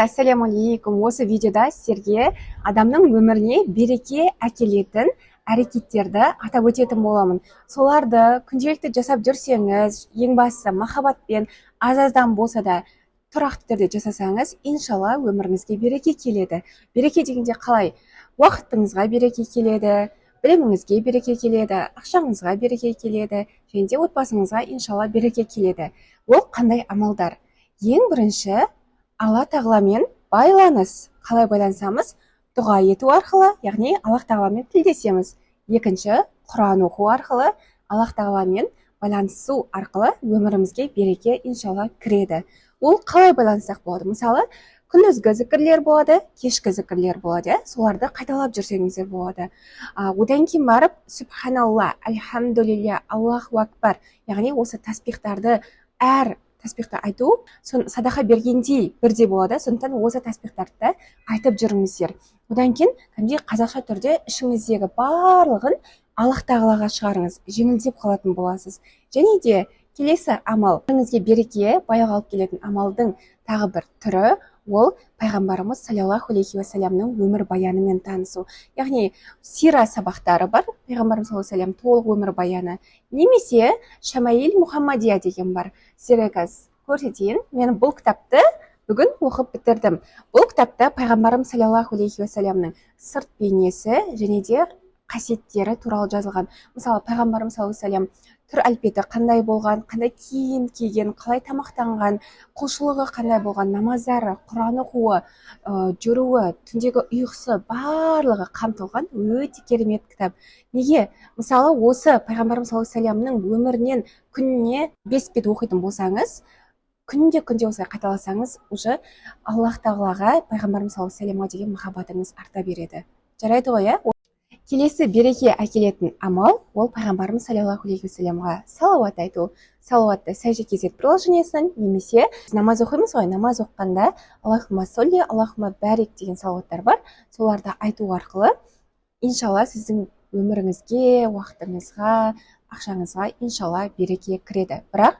Ассалямалейкум. Осы видеода сіздерге адамның өміріне береке әкелетін әрекеттерді атап өтетін боламын. Соларды күнделікті жасап жүрсеңіз, ең бастысы махаббатпен аз-аздан болса да тұрақты түрде жасасаңыз, иншалла өміріңізге береке келеді. Береке дегенде қалай? Уақытыңызға береке келеді, біліміңізге береке келеді, ақшаңызға береке келеді, және де отбасыңызға иншалла береке келеді. Ол қандай амалдар? Ең бірінші, Алла тағаламен байланыс. Қалай байланысамыз? Дұға ету арқылы, яғни Аллах тағаламен тілдесеміз. Екінші, Құран оқу арқылы, Аллах тағаламен байланысу арқылы өмірімізге береке иншалла кіреді. Ол қалай байланысақ болады? Мысалы, күндізгі зікірлер болады, кешкі зікірлер болады, соларды қайталап жүрсеңіздер болады. Одан кейін барып, Субханалла, Альхамдулилля, Аллаху акбар, яғни осы таспихтарды әр таспихты айту, садақа бергендей бірдей болады, сондықтан осы таспихтарды айтып жүріңіздер. Одан кейін қазақша түрде ішіңіздегі барлығын Аллах тағалаға шығарыңыз, жеңілдеп қалатын боласыз. Және де келесі амал, өміріңізге береке, байлық алып келетін амалдың тағы бір түрі, ол пайғамбарымыз саллаллаху алейхи уассаламның өмір баянымен танысу. Яғни сира сабақтары бар, пайғамбарымыз саллаллаху алейхи уассалам толық өмір баяны, немесе Шамаил Мухаммадия деген бар. Сіздерге көрсетейін, мен бұл кітапты бүгін оқып бітірдім. Бұл кітапта пайғамбарым саллаллаху алейхи уассаламның сырт бейнесі және де қасиеттері туралы жазылған. Мысалы, пайғамбарым саллаллаху алейхи уассалам түр әлпеті қандай болған, қандай киім киген, қалай тамақтанған, құлшылығы қандай болған, намаздары, Құран оқуы, жүруі, түндегі ұйқысы, барлығы қамтылған өте керемет кітап. Неге? Мысалы, осы пайғамбарым саллаллаху алейхи уассаламның өмірінен күніне 5 бет оқитын болсаңыз, күнде осылай қайталасаңыз, уже Аллах тағалаға пайғамбарым саллаллаху алейхи уассаламға деген махаббатыңыз арта береді. Жарайды ғой, иә? Келесі береке әкелетін амал, ол пайғамбарымыз саллаллаху алейхи уассаламға салауат айту. Салауатты сәжде кезет приложениесінен, немесе намаз оқимыз ғой, намаз оққанда Аллахума солли, Аллахума бәрик деген салауаттар бар. Соларды айту арқылы, иншалла сіздің өміріңізге, уақытыңызға, ақшаңызға иншалла береке кіреді. Бірақ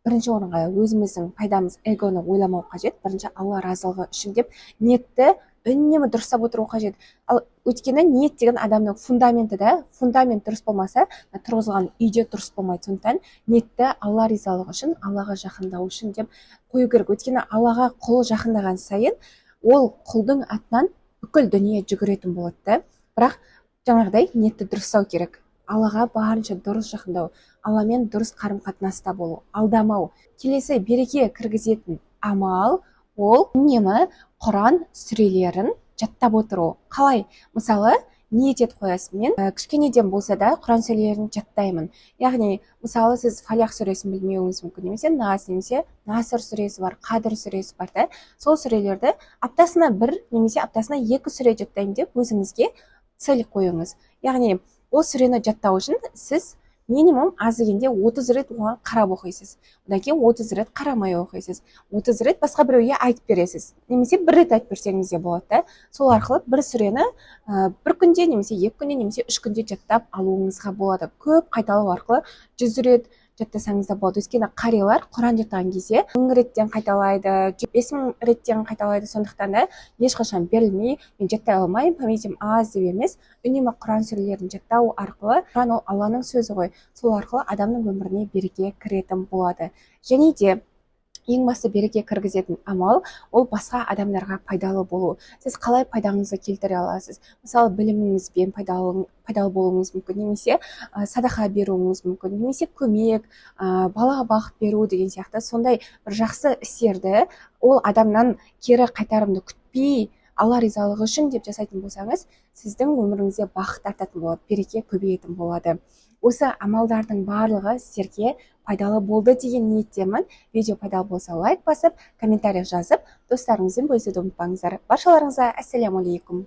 бірінші орынға өзіміздің пайдамыз, эгоны ойламау қажет. Бірінші Алла разылығы үшін деп ниетті үнемі дұрыстап отыру қажет. Ал өйткені ниет деген адамның фундаменті да, фундамент дұрыс болмаса, тұрғызылған үйде дұрыс болмайды. Сондықтан ниетті Алла ризалығы үшін, Аллаға жақындау үшін деп қою керек. Өйткені Аллаға құл жақындаған сайын, ол құлдың атынан бүкіл дүние жүгіретін болады. Бірақ жаңағыдай ниетті дұрыстау керек. Аллаға барынша дұрыс жақындау, Алламен дұрыс қарым-қатынаста болу, алдамау. Келесі береке кіргізетін амал, ол үнемі Құран сүрелерін жаттап отыру. Қалай? Мысалы, ниет етіп қоясыз, мен кішкенеден болса да Құран сүрелерін жаттаймын. Яғни, мысалы, сіз Фалақ сүресін білмеуіңіз мүмкін, немесе Нас, немесе Наср сүресі бар, Қадыр сүресі бар да. Сол сүрелерді аптасына 1 немесе аптасына 2 сүре жаттаймын деп өзіңізге цель қойыңыз. Яғни, ол сүрені жаттау үшін сіз минимум аз дегенде 30 рет оған қарап оқисыз. Одан кейін 30 рет қарамай оқисыз. 30 рет басқа біреуге айтып бересіз. Немесе 1 рет айтып берсеңіз де болады. Сол арқылы бір сүрені 1 күнде, немесе 2 күнде, немесе 3 күнде жаттап алуыңызға болады. Көп қайталау арқылы 100 рет жаттасаңыз да болады. Өйткені қариялар Құран жаттаған кезде 1000 реттен қайталайды, 5000 реттен қайталайды. Сондықтан да ешқашан берілмей, мен жаттай алмаймын, памятим аз деп емес, үнемі Құран сүрелерін жаттау арқылы, Құран ол Алланың сөзі ғой, сол арқылы адамның өміріне береке кіретін болады. Және де ең басты береке кіргізетін амал, ол басқа адамдарға пайдалы болу. Сіз қалай пайдаңызды келтіре аласыз? Мысалы, біліміңізбен пайдалы болуыңыз мүмкін, немесе садақа беруіңіз мүмкін, немесе көмек, балаға бақыт беру деген сияқты сондай бір жақсы істерді ол адамнан кері қайтарымды күтпей, Алла ризалығы үшін деп жасайтын болсаңыз, сіздің өміріңізде бақыт артатын болады, береке көбейетін болады. Осы амалдардың барлығы сіздерге пайдалы болды деген ниеттемін. Видео пайдалы болса лайк басып, комментарий жазып, достарыңызбен бөлісуді ұмытпаңыздар. Баршаларыңызға ассаляму алейкум.